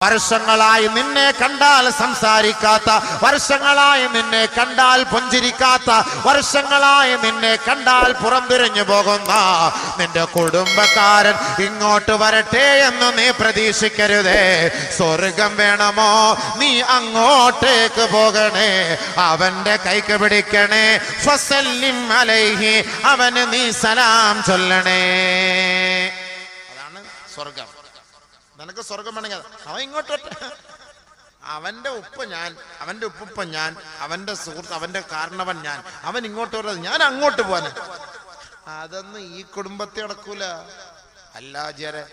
വർഷങ്ങളായി നിന്നെ കണ്ടാൽ സംസാരിക്കാത്ത, വർഷങ്ങളായി നിന്നെ കണ്ടാൽ പുഞ്ചിരിക്കാത്ത, വർഷങ്ങളായി നിന്നെ കണ്ടാൽ പുറംതിരിഞ്ഞു പോകുന്ന നിന്റെ കുടുംബക്കാരൻ ഇങ്ങോട്ട് വരട്ടെ എന്ന് നീ പ്രതീക്ഷിക്കരുതേ. സ്വർഗം വേണമോ നീ അങ്ങോട്ടേക്ക് പോകണേ, അവന്റെ കൈക്ക് പിടിക്കണേ. ഫസല്ലിം അലൈഹി, അവന് നീ സലാം ചൊല്ലണേ. അതാണ് സ്വർഗം. നിനക്ക് സ്വർഗം വേണമെങ്കിൽ അവൻ ഇങ്ങോട്ട്, അവന്റെ ഉപ്പ ഞാൻ, അവന്റെ ഉപ്പ ഞാൻ, അവന്റെ സുഹൃത്ത്, അവന്റെ കാരണവൻ ഞാൻ, അവൻ ഇങ്ങോട്ട് വരുന്നത് ഞാൻ അങ്ങോട്ട് പോവാന്. അതൊന്നും ഈ കുടുംബത്തെ നടക്കൂല. അല്ലാജരെ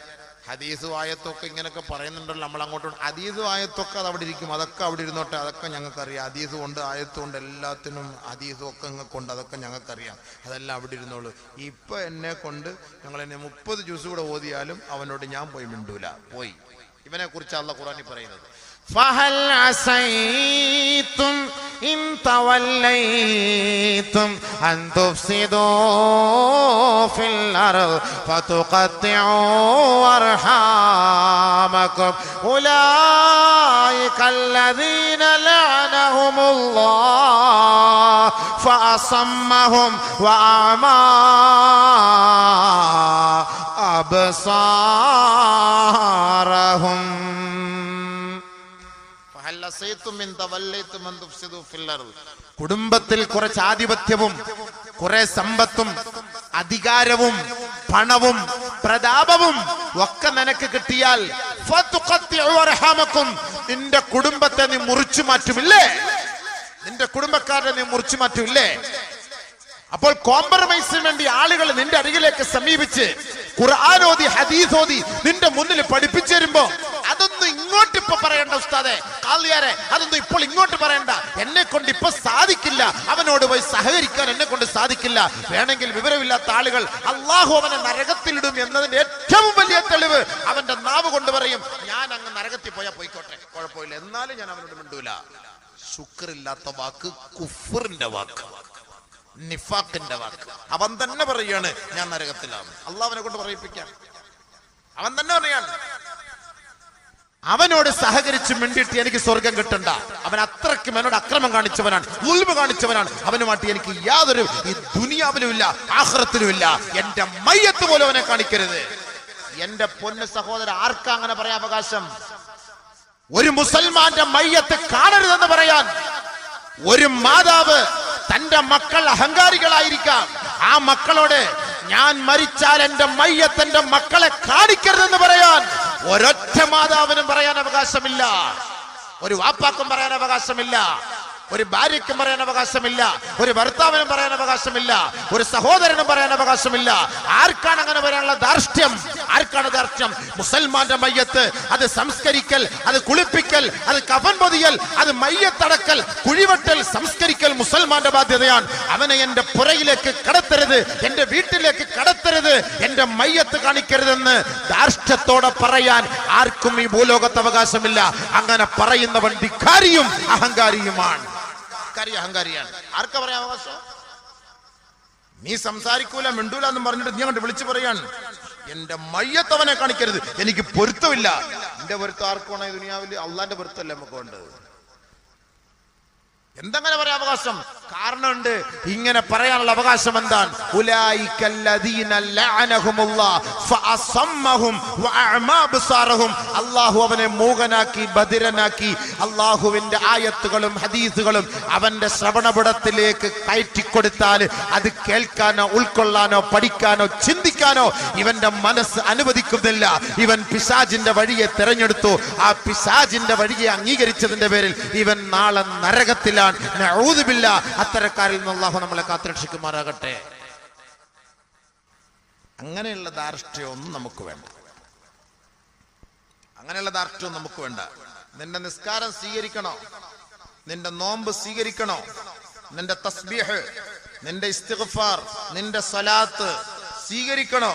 ഹദീസും ആയത്തൊക്കെ ഇങ്ങനെയൊക്കെ പറയുന്നുണ്ടല്ലോ, നമ്മൾ അങ്ങോട്ട്. ഹദീസും ആയത്തൊക്കെ അത് അവിടെ ഇരിക്കും, അതൊക്കെ അവിടെ ഇരുന്നോട്ടെ, അതൊക്കെ ഞങ്ങൾക്കറിയാം. ഹദീസും ഉണ്ട്, ആയത്തും ഉണ്ട്, എല്ലാത്തിനും ഹദീസും ഒക്കെ ഞങ്ങൾക്കുണ്ട്, അതൊക്കെ ഞങ്ങൾക്കറിയാം. അതെല്ലാം അവിടെ ഇരുന്നോളൂ. ഇപ്പൊ എന്നെ കൊണ്ട് ഞങ്ങൾ എന്നെ 30 ജ്യൂസ് കൂടെ ഓതിയാലും അവനോട് ഞാൻ പോയി മിണ്ടൂല. പോയി ഇവനെ കുറിച്ച് അല്ലാഹു ഖുർആനിൽ പറയുന്നത്, فهل عسيتم إن توليتم أن تفسدوا في الأرض فتقطعوا أرحامكم أولئك الذين لعنهم الله فأصمهم وأعمى أبصارهم. കുടുംബത്തിൽ കുറച്ച് ആധിപത്യവും കുറെ സമ്പത്തും അധികാരവും പണവും പ്രതാപവും ഒക്കെ നിനക്ക് കിട്ടിയാൽ നിന്റെ കുടുംബത്തെ നീ മുറിച്ചു മാറ്റുമില്ലേ? നിന്റെ കുടുംബക്കാരെ നീ മുറിച്ചു മാറ്റുമില്ലേ? അപ്പോൾ കോംപ്രമൈസിന് വേണ്ടി ആളുകൾ നിന്റെ അരികിലേക്ക് സമീപിച്ച് ഖുർആനോദി ഹദീസോദി നിന്റെ മുന്നിൽ പഠിപ്പിച്ചു തരുമ്പോ അതൊന്നും ഇങ്ങോട്ട് ഇപ്പൊ പറയണ്ട ഉസ്താദെ, കാളിയാരെ, അതൊന്നും ഇപ്പോൾ ഇങ്ങോട്ട് പറയണ്ട. എന്നെ കൊണ്ട് ഇപ്പൊ സാധിക്കില്ല, അവനോട് പോയി സഹകരിക്കാൻ എന്നെ കൊണ്ട് സാധിക്കില്ല. വേണമെങ്കിൽ വിവരമില്ലാത്ത ആളുകൾ അള്ളാഹു അവനെ നരകത്തിലിടും എന്നതിന്റെ ഏറ്റവും വലിയ തെളിവ് അവന്റെ നാവ് കൊണ്ട് പറയും, ഞാൻ അങ്ങ് നരകത്തിൽ പോയാൽ പോയിക്കോട്ടെ, കുഴപ്പമില്ല, എന്നാലും ഞാൻ അവനോട് മിണ്ടൂല. ശുക്രില്ലാത്ത വാക്ക് കുഫറിന്റെ വാക്ക്, നിഫാഖിന്റെ വാക്ക്. അവൻ തന്നെ പറയാണ് ഞാൻ നരകത്തിലാണ്. അള്ളാഹുവിനെ കൊണ്ട് പറയിപ്പിക്കാം. അവൻ തന്നെ പറയാണ് അവനോട് സഹകരിച്ച് മിണ്ടിയിട്ട് എനിക്ക് സ്വർഗം കിട്ടണ്ട. അവൻ അത്രയ്ക്കും എന്നോട് അക്രമം കാണിച്ചവനാണ്, ഉൽമ കാണിച്ചവനാണ്. അവനുമായിട്ട് എനിക്ക് യാതൊരു ഈ ദുനിയാവിലും ഇല്ല, ആഖിറത്തിലും ഇല്ല. എന്റെ മയ്യത്ത് പോലും അവനെ കാണിക്കരുത്. എന്റെ പൊന്ന് സഹോദര, ആർക്കാ അങ്ങനെ പറയാൻ അവകാശം? ഒരു മുസൽമാന്റെ മയ്യത്ത് കാണരുതെന്ന് പറയാൻ ഒരു മാതാവ് തന്റെ മക്കൾ അഹങ്കാരികളായിരിക്കാം, ആ മക്കളോട് ഞാൻ മരിച്ചാൽ എന്റെ മയ്യത്ത് എന്റെ മക്കളെ കാണിക്കരുതെന്ന് പറയാൻ ഒരൊറ്റ മാതാവിനും പറയാൻ അവകാശമില്ല. ഒരു വാപ്പാക്കും പറയാൻ അവകാശമില്ല, ഒരു ഭാര്യയ്ക്കും പറയാൻ അവകാശമില്ല, ഒരു ഭർത്താവിനും പറയാൻ അവകാശമില്ല, ഒരു സഹോദരനും പറയാൻ അവകാശമില്ല. ആർക്കാണ് അങ്ങനെ പറയാനുള്ള ധാർഷ്ട്യം? ആർക്കാണ് ധാർഷ്ട്യം? മുസൽമാന്റെ മയ്യത്ത് അത് സംസ്കരിക്കൽ, അത് കുളിപ്പിക്കൽ, അത് കഫൻ പൊതിയൽ, അത് മയ്യത്തടക്കൽ, കുഴിവെട്ടൽ, സംസ്കരിക്കൽ മുസൽമാന്റെ ബാധ്യതയാണ്. അവനെ എന്റെ പുറയിലേക്ക് കടത്തരുത്, എന്റെ വീട്ടിലേക്ക് കടത്തരുത്, എന്റെ മയ്യത്ത് കാണിക്കരുതെന്ന് ധാർഷ്ട്യത്തോടെ പറയാൻ ആർക്കും ഈ ഭൂലോകത്ത് അവകാശമില്ല. അങ്ങനെ പറയുന്നവൻ ധിക്കാരിയും അഹങ്കാരിയുമാണ്. അഹങ്കാരിയാണ്. ആർക്കാ പറയാൻ അവകാശം? നീ സംസാരിക്കൂല, മിണ്ടൂല എന്ന് പറഞ്ഞിട്ട് നീ അങ്ങോട്ട് വിളിച്ചു പറയാണ് എന്റെ മയ്യത്തവനെ കാണിക്കരുത്, എനിക്ക് പൊരുത്തമില്ല. എന്റെ പൊരുത്തം ആർക്കാണ് ഈ ദുനിയാവിൽ? അള്ളാന്റെ പൊരുത്തല്ലേ നമുക്ക് വേണ്ടത്. എന്തങ്ങനെ പറയാൻ അവകാശം? കാരണമുണ്ട്. ഇങ്ങനെ പറയാനുള്ള അവകാശം എന്താണ്? അള്ളാഹു അവനെ മൂകനാക്കി, ബധിരനാക്കി. അള്ളാഹുവിന്റെ ആയത്തുകളും ഹദീസുകളും അവന്റെ ശ്രവണപടത്തിലേക്ക് കയറ്റിക്കൊടുത്താൽ അത് കേൾക്കാനോ ഉൾക്കൊള്ളാനോ പഠിക്കാനോ ചിന്തിക്കാനോ ഇവന്റെ മനസ്സ് അനുവദിക്കുന്നില്ല. ഇവൻ പിശാചിന്റെ വഴിയെ തെരഞ്ഞെടുത്തു. ആ പിശാചിന്റെ വഴിയെ അംഗീകരിച്ചതിന്റെ പേരിൽ ഇവൻ നാളെ നരകത്തിലാണ്. അത്തരക്കാരിൽ നിന്ന് അല്ലാഹു നമ്മളെ കാത്തുരക്ഷിക്കുമാറാകട്ടെ. അങ്ങനെയുള്ള ധാർഷ്ട്യമൊന്നും നമുക്ക് വേണ്ട. അങ്ങനെയുള്ള ധാർഷ്ട്യം നമുക്ക് വേണ്ട. നിന്റെ നിസ്കാരം സ്വീകരിക്കണോ? നിന്റെ നോമ്പ് സ്വീകരിക്കണോ? നിന്റെ തസ്ബീഹ്, നിന്റെ ഇസ്തിഗ്ഫാർ, നിന്റെ സ്വലാത്ത് സ്വീകരിക്കണോ?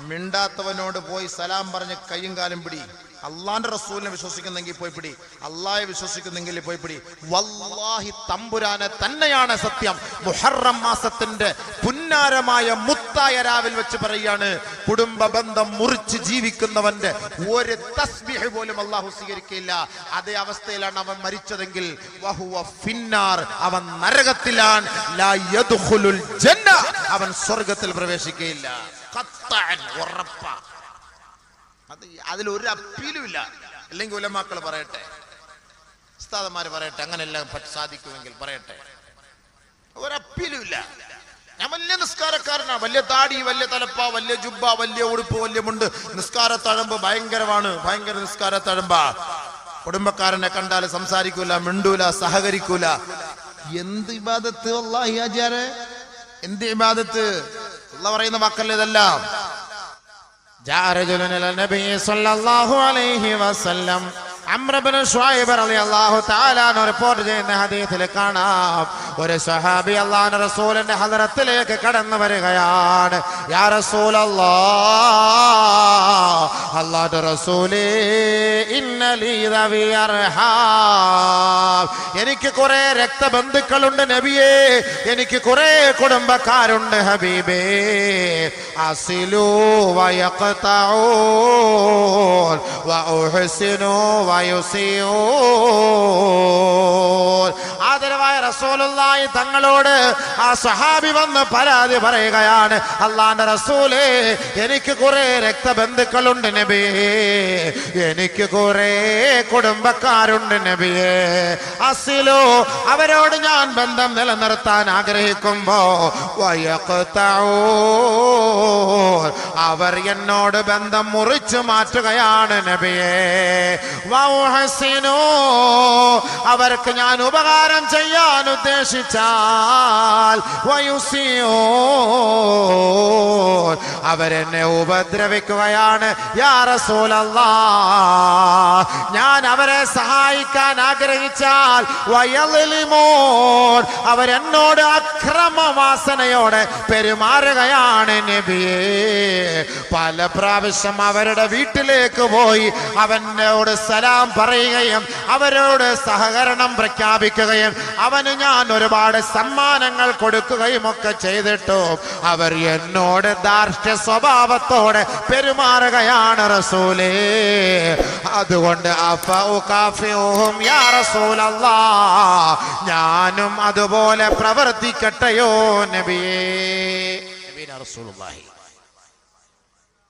മിണ്ടാത്തവനോട് പോയി സലാം പറഞ്ഞ് കയ്യും കാലും പിടി. അള്ളാന്റെ റസൂലിനെ വിശ്വസിക്കുന്നെങ്കിൽ പോയി പിടി, അള്ളാഹെ വിശ്വസിക്കുന്നെങ്കിൽ പോയി പിടി. വല്ലാഹി തമ്പുരാനെ തന്നെയാണ് സത്യം. മുഹറം മാസത്തിന്റെ പുന്നാരമായ മുത്തായ രാവിൽ വെച്ച് പറയാണ്, കുടുംബ ബന്ധം മുറിച്ച് ജീവിക്കുന്നവന്റെ ഒരു തസ്ബീഹ് പോലും അള്ളാഹു സ്വീകരിക്കില്ല. അതേ അവസ്ഥയിലാണ് അവൻ മരിച്ചതെങ്കിൽ വഹുവ ഫിന്നാർ, അവൻ നരകത്തിലാണ്. ലാ യദ്ഖുലുൽ ജന്ന, അവൻ സ്വർഗ്ഗത്തിൽ പ്രവേശിക്കുകയില്ല. ഖത്അൻ, ഉറപ്പാ. അതിലൊരു അപ്പീലും ഇല്ല. അല്ലെങ്കിൽ ഉലമാക്കൾ പറയട്ടെ, ഉസ്താദന്മാര് പറയട്ടെ, അങ്ങനെല്ലാം സാധിക്കുമെങ്കിൽ പറയട്ടെ, ഒരപ്പീലും ഇല്ല. ഞാൻ വലിയ നിസ്കാരക്കാരനാ, വലിയ താടി, വലിയ തലപ്പ, വലിയ ജുബ്ബ, വലിയ ഉടുപ്പ്, വലിയ മുണ്ട്, നിസ്കാര തഴമ്പ് ഭയങ്കരമാണ്, ഭയങ്കര നിസ്കാര തഴമ്പ. കുടുംബക്കാരനെ കണ്ടാൽ സംസാരിക്കൂല, മിണ്ടൂല, സഹകരിക്കൂല. എന്ത് ഇബാദത്ത് വല്ലാഹി ആചാരെ, എന്ത് ഇബാദത്ത്? അല്ലാഹ് പറയുന്ന വാക്കല്ലേ ഇതെല്ലാം. ജാഅ റജുലുൻ ഇല നബി സല്ലല്ലാഹു അലൈഹി വസല്ലം, അംർ ഇബ്നു ശുഐബ് റളിയല്ലാഹു തആല റിപ്പോർട്ട് ചെയ്യുന്ന ഹദീസിൽ കാണാം, ഒരു സ്വഹാബി അല്ലാഹുവിന്റെ റസൂലിന്റെ ഹദറത്തിലേക്ക് കടന്നു വരികയാണ്. യാ റസൂലല്ലാഹ്, അല്ലാഹുവിന്റെ റസൂലേ, ഇന്ന ലീ ദവി അർഹാം, എനിക്ക് കുറെ രക്തബന്ധുക്കളുണ്ട് നബിയേ, എനിക്ക് കുറെ കുടുംബക്കാരുണ്ട് ഹബീബേ. അസിലു വയഖ്തഊൻ വഉഹ്സിനു വയുസിയൂൻ. ആദരവായ റസൂലുള്ളാഹി തങ്ങളോട് ആ സ്വഹാബി വന്ന് പരാതി പറയുകയാണ്, അല്ലാഹുവിന്റെ റസൂലേ, എനിക്ക് കുറെ രക്തബന്ധുക്കളുണ്ട് നബിയേ, എനിക്ക് കുറെ കുടുംബക്കാരുണ്ട് നബിയേ. അസിലു, അവരോട് ഞാൻ ബന്ധം നിലനിർത്താൻ ആഗ്രഹിക്കുമ്പോ, വയഖ്തഊൻ, അവർ എന്നോട് ബന്ധം മുറിച്ചു മാറ്റുകയാണ് നബിയേ. വഉഹ്സിനു, അവർക്ക് ഞാൻ ഉപകാരം ചെയ്യാൻ ഉദ്ദേശിച്ചാൽ, വയുസിയൂൻ, അവരെന്നെ ഉപദ്രവിക്കുകയാണ്. യാ റസൂലല്ലാഹ്, ഞാൻ അവരെ സഹായിക്കാൻ ആഗ്രഹിച്ചാൽ, വയളിമൂൻ, അവരെന്നോട് അക്രമവാസനയോടെ പെരുമാറുകയാണ് നബിയേ. പല പ്രാവശ്യം അവരുടെ വീട്ടിലേക്ക് പോയി അവനോട് സലാം പറയുകയും അവരോട് സഹകരണം പ്രഖ്യാപിക്കുകയും അവന് ഞാൻ ഒരുപാട് സമ്മാനങ്ങൾ കൊടുക്കുകയും ഒക്കെ ചെയ്തിട്ടും അവർ എന്നോട് ധാർഷ്ട്യ സ്വഭാവത്തോടെ പെരുമാറുകയാണ് റസൂലേ. അതുകൊണ്ട് അഫഉകാഫിഉഹും യാ റസൂലല്ലാഹ്, ഞാനും അതുപോലെ പ്രവർത്തിക്കട്ടെയോ നബിയേ. നബിയാ റസൂലുള്ളാഹി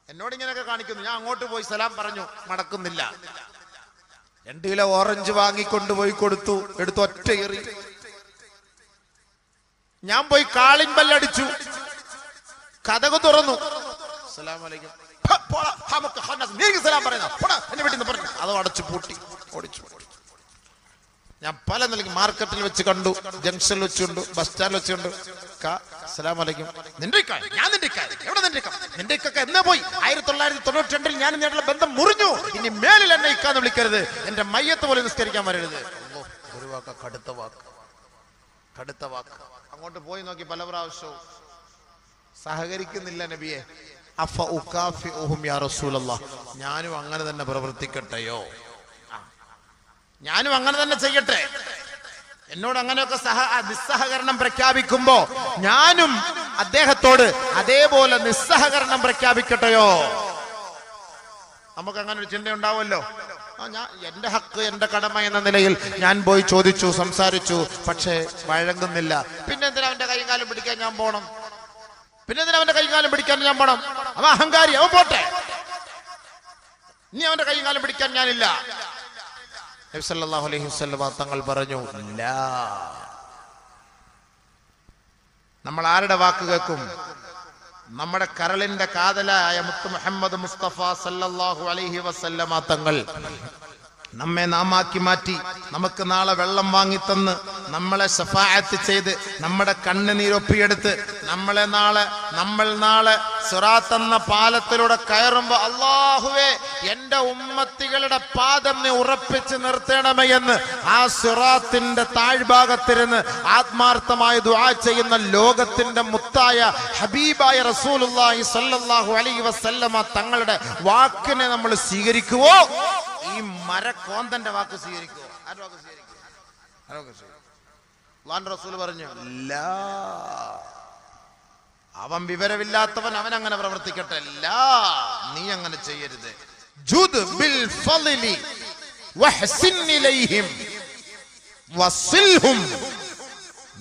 എന്നോട് ഇങ്ങനെയൊക്കെ കാണിക്കുന്നു. ഞാൻ അങ്ങോട്ട് പോയി സലാം പറഞ്ഞു, മടക്കുന്നില്ല. 2 കിലോ ഓറഞ്ച് വാങ്ങിക്കൊണ്ടുപോയി കൊടുത്തു, എടുത്ത് ഒറ്റ എറി. ഞാൻ പോയി കാളിംഗ് ബെല്ലടിച്ചു, കതക് തുറന്നു, സലാം അലൈക്കും, സലാം പറയുന്ന എന്നെ വീട്ടിൽ നിന്ന് പറഞ്ഞു, അത് അടച്ചു പൂട്ടി ഓടിച്ചു. ഞാൻ പല നിലയ്ക്ക് മാർക്കറ്റിൽ വെച്ച് കണ്ടു, ജംഗ്ഷനിൽ വെച്ചുണ്ട്, ബസ് സ്റ്റാൻഡിൽ വെച്ചുണ്ട്. അസ്സലാമു അലൈക്കും. നിന്റെ ഞാൻ എവിടെ നിന്റെ എന്നാ പോയി? 1992 ഞാൻ നിങ്ങളുടെ ബന്ധം മുറിഞ്ഞു. ഇനി മേലിൽ എന്നെ ഇക്കാന്ന് വിളിക്കരുത്, എന്റെ മയ്യത്ത് പോലെ നിസ്കരിക്കാൻ വരരുത്. ഒരു വാക്ക്, കടുത്ത വാക്ക്, കടുത്ത വാക്ക്. അങ്ങോട്ട് പോയി നോക്കി പല പ്രാവശ്യവും സഹകരിക്കുന്നില്ല നബിയെ. അഫഉകാഫിഉഹും യാ റസൂലല്ലാഹ്, ഞാനും അങ്ങനെ തന്നെ പ്രവർത്തിക്കട്ടെയോ? ഞാനും അങ്ങനെ തന്നെ ചെയ്യട്ടെ? എന്നോട് അങ്ങനെയൊക്കെ നിസ്സഹകരണം പ്രഖ്യാപിക്കുമ്പോ ഞാനും അദ്ദേഹത്തോട് അതേപോലെ നിസ്സഹകരണം പ്രഖ്യാപിക്കട്ടെയോ? നമുക്ക് അങ്ങനെ ഒരു ചിന്ത ഉണ്ടാവുമല്ലോ. ഞാൻ എന്റെ ഹക്ക്, എന്റെ കടമ എന്ന നിലയിൽ ഞാൻ പോയി ചോദിച്ചു, സംസാരിച്ചു, പക്ഷേ വഴങ്ങുന്നില്ല. പിന്നെ എന്തിനാ അവന്റെ കൈകാലം പിടിക്കാൻ ഞാൻ പോണം? അവൻ അഹങ്കാരി, അവൻ പോട്ടെ, ഇനി അവന്റെ കൈകാലം പിടിക്കാൻ ഞാനില്ല. നബി സല്ലല്ലാഹു അലൈഹി വസല്ലം തങ്ങൾ പറഞ്ഞു, ഇല്ല. നമ്മൾ ആരുടെ വാക്ക് കേൾക്കും? നമ്മുടെ കരളിന്റെ കാതലായ മുത്ത് മുഹമ്മദ് മുസ്തഫ സല്ലല്ലാഹു അലൈഹി വസല്ലം തങ്ങൾ നമ്മെ നാമാക്കി മാറ്റി, നമുക്ക് നാളെ വെള്ളം വാങ്ങിത്തന്ന്, നമ്മളെ ശഫാഅത്ത് ചെയ്ത്, നമ്മുടെ കണ്ണുനീരൊപ്പിയെടുത്ത് നമ്മൾ നാളെ സിറാത്ത് എന്ന പാലത്തിലൂടെ കയറുമ്പോ, അല്ലാഹുവേ, എന്റെ ഉമ്മത്തികളുടെ പാദം നീ ഉറപ്പിച്ച് നിർത്തണമേ എന്ന് ആ സിറാത്തിന്റെ താഴ്ഭാഗത്തിരുന്ന് ആത്മാർത്ഥമായി ദുആ ചെയ്യുന്ന ലോകത്തിന്റെ മുത്തായ ഹബീബായ റസൂലുള്ളാഹി സ്വല്ലല്ലാഹു അലൈഹി വസല്ലമ തങ്ങളുടെ വാക്കിനെ നമ്മൾ സ്വീകരിക്കുവോ? മരക്കോന്തന്റെ വാക്ക് സ്വീകരിക്കുമോ? ആരുടെ വാക്ക് സ്വീകരിക്കും? അല്ലാഹുവിന്റെ റസൂൽ പറഞ്ഞു, ലാ, അവൻ വിവരമില്ലാത്തവൻ, അവൻ അങ്ങനെ പ്രവർത്തിക്കട്ടെ. ലാ, നീ അങ്ങനെ ചെയ്യരുത്. ജുദ് ബിൽ ഫളി വഹ്സിൻ ഇലൈഹിം വസിൽഹും,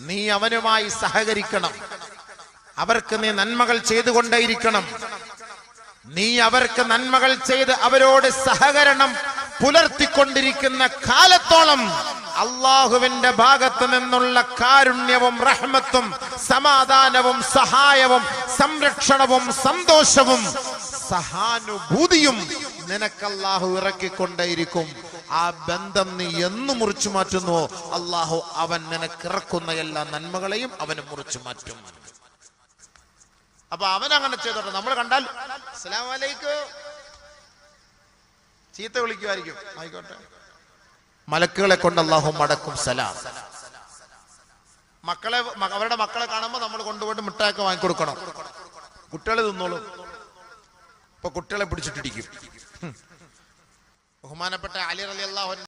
നീ അവനുമായി സഹകരിക്കണം, അവർക്ക് നീ നന്മകൾ ചെയ്തുകൊണ്ടേയിരിക്കണം. നീ അവർക്ക് നന്മകൾ ചെയ്ത് അവരോട് സഹകരണം പുലർത്തിക്കൊണ്ടിരിക്കുന്ന കാലത്തോളം അള്ളാഹുവിന്റെ ഭാഗത്ത് നിന്നുള്ള കാരുണ്യവും റഹ്മത്തും സമാധാനവും സഹായവും സംരക്ഷണവും സന്തോഷവും സഹാനുഭൂതിയും നിനക്ക് അള്ളാഹു ഇറക്കിക്കൊണ്ടേയിരിക്കും. ആ ബന്ധം നീ എന്ന് മുറിച്ചു മാറ്റുന്നുവോ, അള്ളാഹു അവൻ നിനക്ക് ഇറക്കുന്ന എല്ലാ നന്മകളെയും അവന് മുറിച്ചു മാറ്റും. അപ്പൊ അവൻ അങ്ങനെ ചെയ്തോട്ടെ. നമ്മൾ കണ്ടാൽ അസ്സലാമു അലൈക്കും ചീത്ത വിളിക്കുമായിരിക്കും, ആയിക്കോട്ടെ. മലക്കുകളെ കൊണ്ട് അള്ളാഹു മടക്കും സലാം. അവരുടെ മക്കളെ കാണുമ്പോൾ നമ്മൾ കൊണ്ടുപോയിട്ട് മിഠായൊക്കെ വാങ്ങിക്കൊടുക്കണം. കുട്ടികളെ തിന്നോളും. ഇപ്പൊ കുട്ടികളെ പിടിച്ചിട്ടിരിക്കും. ബഹുമാനപ്പെട്ട അലി റളിയല്ലാഹു അൻഹു